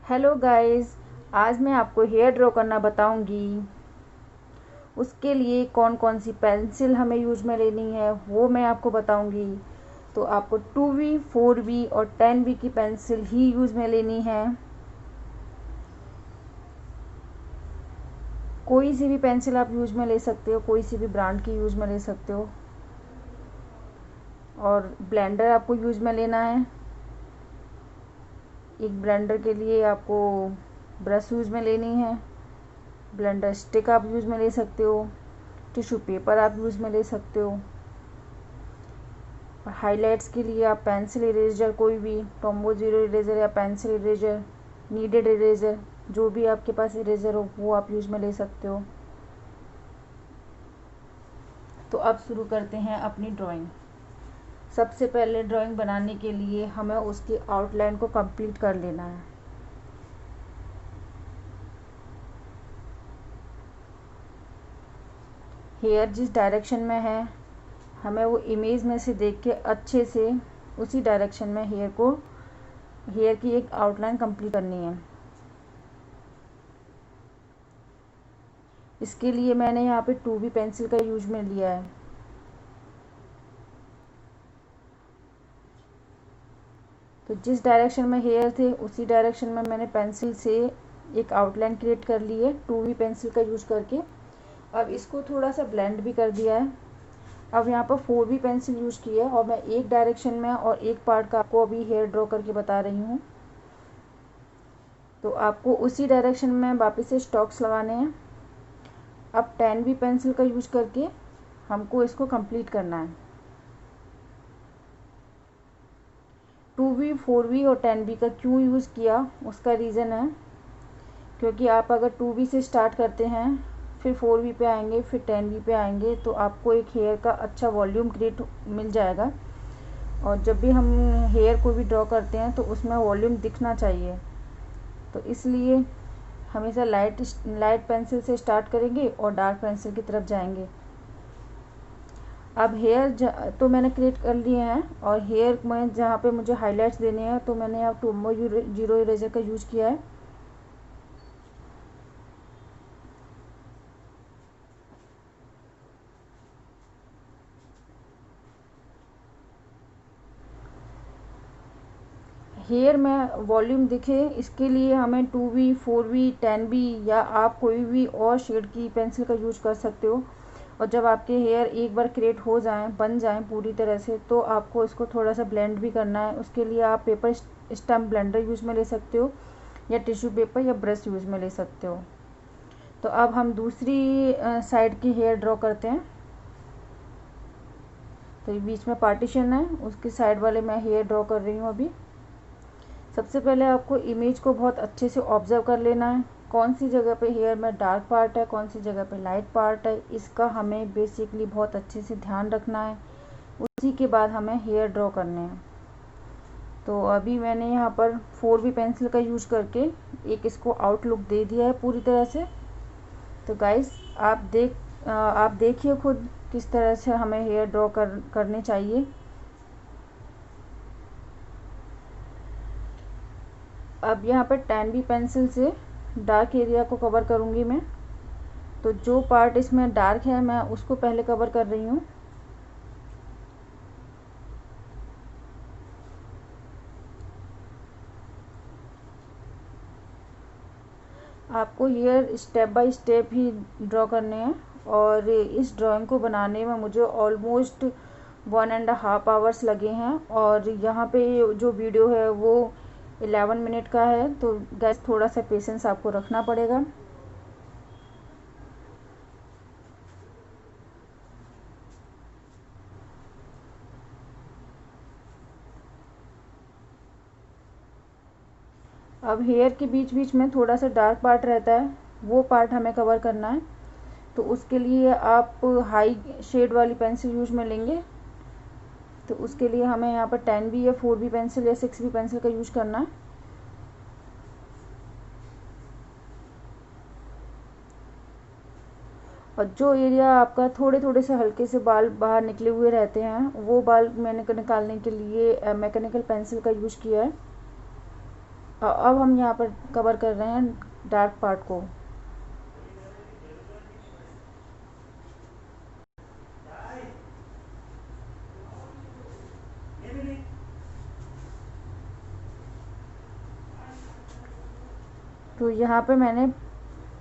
Hello guys, आज मैं आपको हेयर ड्रॉ करना बताऊंगी। उसके लिए कौन कौन सी पेंसिल हमें यूज में लेनी है वो मैं आपको बताऊंगी। तो आपको 2B, 4B और 10B की पेंसिल ही यूज में लेनी है। कोई सी भी पेंसिल आप यूज में ले सकते हो, कोई सी भी ब्रांड की यूज में ले सकते हो। और ब्लेंडर आपको यूज में लेना है। एक ब्लेंडर के लिए आपको ब्रश यूज में लेनी है। ब्लेंडर स्टिक आप यूज में ले सकते हो। टिश्यू पेपर आप यूज में ले सकते हो। और हाइलाइट्स के लिए आप पेंसिल इरेजर, कोई भी टॉम्बो जीरो इरेजर या पेंसिल इरेजर, नीडेड इरेजर, जो भी आपके पास इरेजर हो वो आप यूज में ले सकते हो। तो अब शुरू करते हैं अपनी ड्राइंग। सबसे पहले ड्राइंग बनाने के लिए हमें उसकी आउटलाइन को कंप्लीट कर लेना है। हेयर जिस डायरेक्शन में है हमें वो इमेज में से देख के अच्छे से उसी डायरेक्शन में हेयर की एक आउटलाइन कंप्लीट करनी है। इसके लिए मैंने यहाँ पे 2B पेंसिल का यूज में लिया है। तो जिस डायरेक्शन में हेयर थे उसी डायरेक्शन में मैंने पेंसिल से एक आउटलाइन क्रिएट कर ली है 2B पेंसिल का यूज करके। अब इसको थोड़ा सा ब्लेंड भी कर दिया है। अब यहाँ पर 4B पेंसिल यूज की है और मैं एक डायरेक्शन में और एक पार्ट का आपको अभी हेयर ड्रॉ करके बता रही हूँ। तो आपको उसी डायरेक्शन में वापस से स्टॉक्स लगाने हैं। अब 10B पेंसिल का यूज करके हमको इसको कंप्लीट करना है। 2B, 4B और 10B का क्यों यूज़ किया उसका रीज़न है क्योंकि आप अगर 2B से स्टार्ट करते हैं फिर 4B पे आएंगे फिर 10B पे आएंगे तो आपको एक हेयर का अच्छा वॉल्यूम क्रिएट मिल जाएगा। और जब भी हम हेयर को भी ड्रॉ करते हैं तो उसमें वॉल्यूम दिखना चाहिए। तो इसलिए हमेशा लाइट पेंसिल से स्टार्ट करेंगे और डार्क पेंसिल की तरफ जाएंगे। अब हेयर तो मैंने क्रिएट कर लिए हैं और हेयर में जहाँ पे मुझे हाइलाइट्स देने हैं तो मैंने यहाँ टॉम्बो जीरो इरेजर का यूज़ किया है। हेयर में वॉल्यूम दिखे इसके लिए हमें 2B, 4B, 10B या आप कोई भी और शेड की पेंसिल का यूज़ कर सकते हो। और जब आपके हेयर एक बार क्रिएट हो जाएं, बन जाएं पूरी तरह से, तो आपको इसको थोड़ा सा ब्लेंड भी करना है। उसके लिए आप पेपर स्टम्प ब्लेंडर यूज़ में ले सकते हो या टिश्यू पेपर या ब्रश यूज़ में ले सकते हो। तो अब हम दूसरी साइड की हेयर ड्रॉ करते हैं। तो ये बीच में पार्टीशन है, उसके साइड वाले मैं हेयर ड्रॉ कर रही हूँ अभी। सबसे पहले आपको इमेज को बहुत अच्छे से ऑब्जर्व कर लेना है। कौन सी जगह पे हेयर में डार्क पार्ट है, कौन सी जगह पे लाइट पार्ट है, इसका हमें बेसिकली बहुत अच्छे से ध्यान रखना है। उसी के बाद हमें हेयर ड्रॉ करने हैं। तो अभी मैंने यहाँ पर 4B पेंसिल का यूज करके एक इसको आउटलुक दे दिया है पूरी तरह से। तो गाइस आप देखिए खुद किस तरह से हमें हेयर ड्रॉ करने चाहिए। अब यहाँ पर 10B पेंसिल से डार्क एरिया को कवर करूँगी मैं। तो जो पार्ट इसमें डार्क है मैं उसको पहले कवर कर रही हूँ। आपको हेयर स्टेप बाय स्टेप ही ड्रॉ करने हैं और इस ड्राइंग को बनाने में मुझे ऑलमोस्ट 1.5 आवर्स लगे हैं। और यहाँ पे जो वीडियो है वो 11 मिनट का है। तो गैस थोड़ा सा पेशेंस आपको रखना पड़ेगा। अब हेयर के बीच बीच में थोड़ा सा डार्क पार्ट रहता है, वो पार्ट हमें कवर करना है। तो उसके लिए आप हाई शेड वाली पेंसिल यूज में लेंगे। तो उसके लिए हमें यहाँ पर 10B या 4B पेंसिल या 6B पेंसिल का यूज करना है। और जो एरिया आपका थोड़े थोड़े से हल्के से बाल बाहर निकले हुए रहते हैं वो बाल मैंने निकालने के लिए मैकेनिकल पेंसिल का यूज किया है। अब हम यहाँ पर कवर कर रहे हैं डार्क पार्ट को। तो यहाँ पे मैंने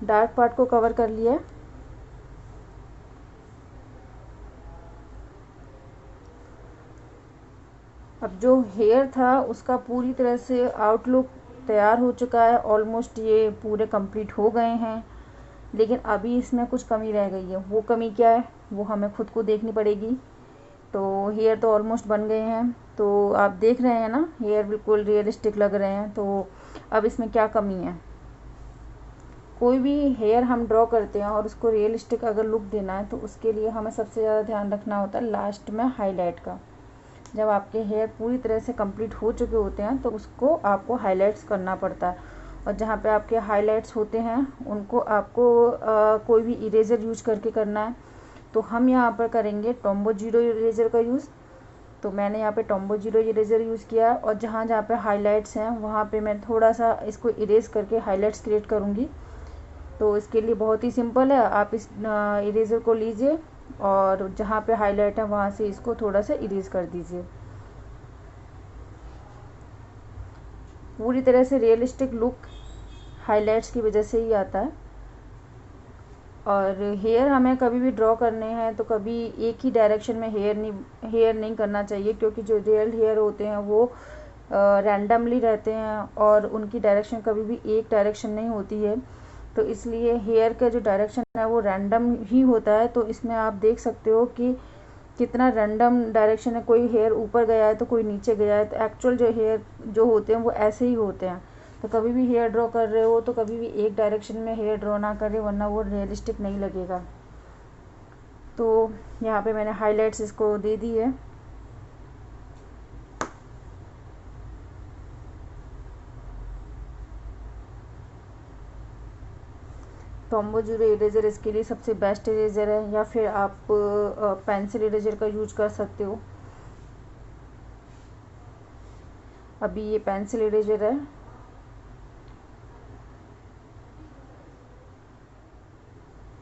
डार्क पार्ट को कवर कर लिया है। अब जो हेयर था उसका पूरी तरह से आउटलुक तैयार हो चुका है, ऑलमोस्ट ये पूरे कंप्लीट हो गए हैं। लेकिन अभी इसमें कुछ कमी रह गई है। वो कमी क्या है वो हमें खुद को देखनी पड़ेगी। तो हेयर तो ऑलमोस्ट बन गए हैं, तो आप देख रहे हैं ना, हेयर बिल्कुल रियलिस्टिक लग रहे हैं। तो अब इसमें क्या कमी है, कोई भी हेयर हम ड्रॉ करते हैं और उसको रियलिस्टिक अगर लुक देना है तो उसके लिए हमें सबसे ज़्यादा ध्यान रखना होता है लास्ट में हाईलाइट का। जब आपके हेयर पूरी तरह से कंप्लीट हो चुके होते हैं तो उसको आपको हाईलाइट्स करना पड़ता है। और जहाँ पे आपके हाईलाइट्स होते हैं उनको आपको कोई भी इरेज़र यूज करके करना है। तो हम यहाँ पर करेंगे टॉम्बो जीरो इरेज़र का यूज़। तो मैंने यहाँ पे टॉम्बो जीरो इरेज़र यूज़ किया और जहाँ जहाँ पे हाईलाइट्स हैं वहाँ पे मैं थोड़ा सा इसको इरेज़ करके हाईलाइट्स क्रिएट करूँगी। तो इसके लिए बहुत ही सिंपल है, आप इस इरेज़र को लीजिए और जहाँ पे हाईलाइट है वहाँ से इसको थोड़ा सा इरेज़ कर दीजिए। पूरी तरह से रियलिस्टिक लुक हाईलाइट्स की वजह से ही आता है। और हेयर हमें कभी भी ड्रॉ करने हैं तो कभी एक ही डायरेक्शन में हेयर नहीं करना चाहिए, क्योंकि जो रियल हेयर होते हैं वो रैंडमली रहते हैं और उनकी डायरेक्शन कभी भी एक डायरेक्शन नहीं होती है। तो इसलिए हेयर का जो डायरेक्शन है वो रैंडम ही होता है। तो इसमें आप देख सकते हो कि कितना रैंडम डायरेक्शन है, कोई हेयर ऊपर गया है तो कोई नीचे गया है। तो एक्चुअल जो हेयर जो होते हैं वो ऐसे ही होते हैं। तो कभी भी हेयर ड्रॉ कर रहे हो तो कभी भी एक डायरेक्शन में हेयर ड्रॉ ना करें, वरना वो रियलिस्टिक नहीं लगेगा। तो यहाँ पे मैंने हाइलाइट्स इसको दे दी है। टॉम्बो जीरो इरेज़र इसके लिए सबसे बेस्ट इरेज़र है, या फिर आप पेंसिल इरेज़र का यूज कर सकते हो। अभी ये पेंसिल इरेज़र है।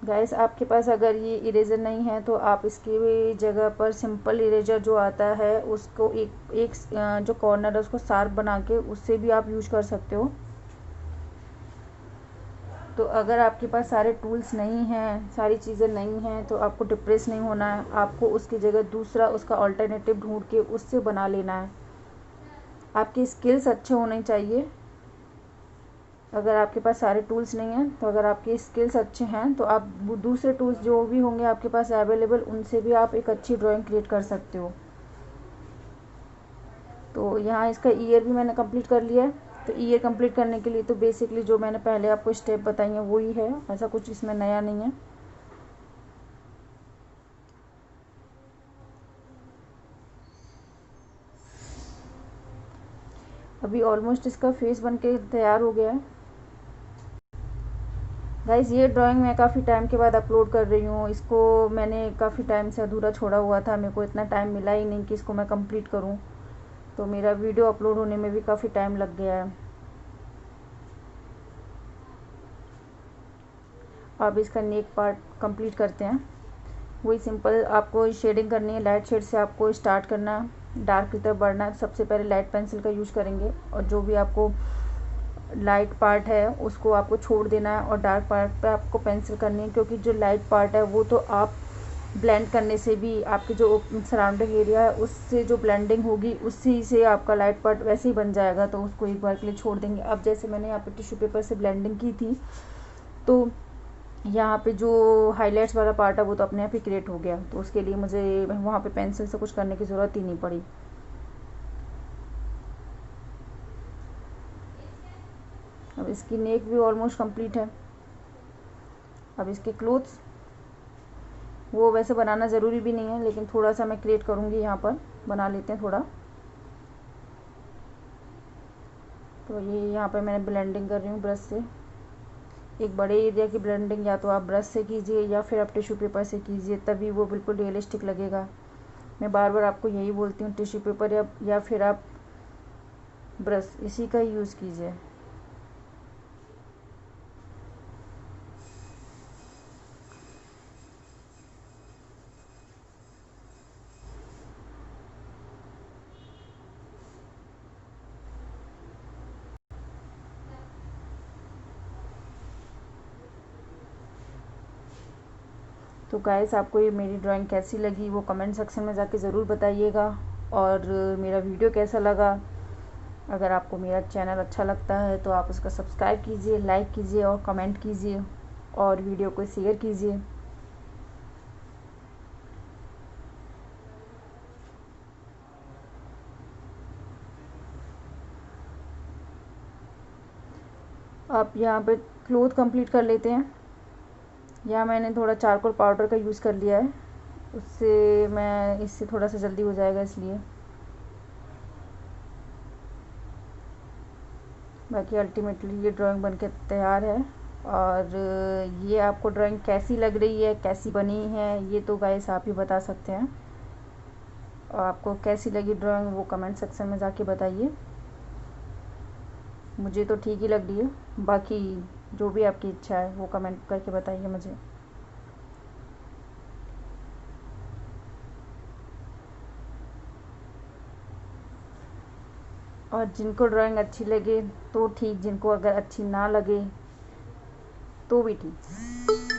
गाइस आपके पास अगर ये इरेज़र नहीं है तो आप इसकी जगह पर सिंपल इरेज़र जो आता है उसको एक जो कॉर्नर है उसको शार्प बना के उससे भी आप यूज कर सकते हो। तो अगर आपके पास सारे टूल्स नहीं हैं, सारी चीज़ें नहीं हैं, तो आपको डिप्रेस नहीं होना है। आपको उसकी जगह दूसरा उसका अल्टरनेटिव ढूंढ के उससे बना लेना है। आपकी स्किल्स अच्छे होने चाहिए। अगर आपके पास सारे टूल्स नहीं हैं तो अगर आपके स्किल्स अच्छे हैं तो आप दूसरे टूल्स जो भी होंगे आपके पास अवेलेबल उनसे भी आप एक अच्छी ड्राइंग क्रिएट कर सकते हो। तो यहाँ इसका ईयर भी मैंने कंप्लीट कर लिया है। तो ईयर कंप्लीट करने के लिए तो बेसिकली जो मैंने पहले आपको स्टेप बताई हैं वही है, ऐसा कुछ इसमें नया नहीं है। अभी ऑलमोस्ट इसका फेस बन के तैयार हो गया है। गाइज़ ये ड्राइंग मैं काफ़ी टाइम के बाद अपलोड कर रही हूँ। इसको मैंने काफ़ी टाइम से अधूरा छोड़ा हुआ था, मेरे को इतना टाइम मिला ही नहीं कि इसको मैं कंप्लीट करूँ। तो मेरा वीडियो अपलोड होने में भी काफ़ी टाइम लग गया है। अब इसका नेक पार्ट कंप्लीट करते हैं। वही सिंपल आपको शेडिंग करनी है, लाइट शेड से आपको स्टार्ट करना है, डार्क की तरफ बढ़ना है। सबसे पहले लाइट पेंसिल का यूज़ करेंगे और जो भी आपको लाइट पार्ट है उसको आपको छोड़ देना है और डार्क पार्ट पे आपको पेंसिल करनी है, क्योंकि जो लाइट पार्ट है वो तो आप ब्लेंड करने से भी आपके जो सराउंडिंग एरिया है उससे जो ब्लेंडिंग होगी उसी से आपका लाइट पार्ट वैसे ही बन जाएगा। तो उसको एक बार के लिए छोड़ देंगे। अब जैसे मैंने यहाँ पे टिश्यू पेपर से ब्लेंडिंग की थी तो यहाँ पे जो हाइलाइट्स वाला पार्ट है वो तो अपने आप ही क्रिएट हो गया। तो उसके लिए मुझे वहाँ पे पेंसिल से कुछ करने की ज़रूरत ही नहीं पड़ी। अब इसकी नेक भी ऑलमोस्ट कंप्लीट है। अब इसके क्लोथ्स वो वैसे बनाना ज़रूरी भी नहीं है, लेकिन थोड़ा सा मैं क्रिएट करूँगी, यहाँ पर बना लेते हैं थोड़ा। तो ये यहाँ पर मैंने ब्लेंडिंग कर रही हूँ ब्रश से। एक बड़े एरिया की ब्लेंडिंग या तो आप ब्रश से कीजिए या फिर आप टिश्यू पेपर से कीजिए, तभी वो बिल्कुल रियलिस्टिक लगेगा। मैं बार बार आपको यही बोलती हूँ, टिश्यू पेपर या फिर आप ब्रश इसी का यूज़ कीजिए। तो गाइस आपको ये मेरी ड्राइंग कैसी लगी वो कमेंट सेक्शन में जाके ज़रूर बताइएगा, और मेरा वीडियो कैसा लगा। अगर आपको मेरा चैनल अच्छा लगता है तो आप उसका सब्सक्राइब कीजिए, लाइक कीजिए और कमेंट कीजिए और वीडियो को शेयर कीजिए। आप यहाँ पे क्लोथ कंप्लीट कर लेते हैं। यहाँ मैंने थोड़ा चारकोल पाउडर का यूज़ कर लिया है, उससे मैं इससे थोड़ा सा जल्दी हो जाएगा इसलिए। बाकी अल्टीमेटली ये ड्राइंग बनके तैयार है। और ये आपको ड्राइंग कैसी लग रही है, कैसी बनी है, ये तो गाइस आप ही बता सकते हैं। और आपको कैसी लगी ड्राइंग वो कमेंट सेक्शन में जाके बताइए। मुझे तो ठीक ही लग रही है, बाकी जो भी आपकी इच्छा है वो कमेंट करके बताइए मुझे। और जिनको ड्राइंग अच्छी लगे तो ठीक, जिनको अगर अच्छी ना लगे तो भी ठीक।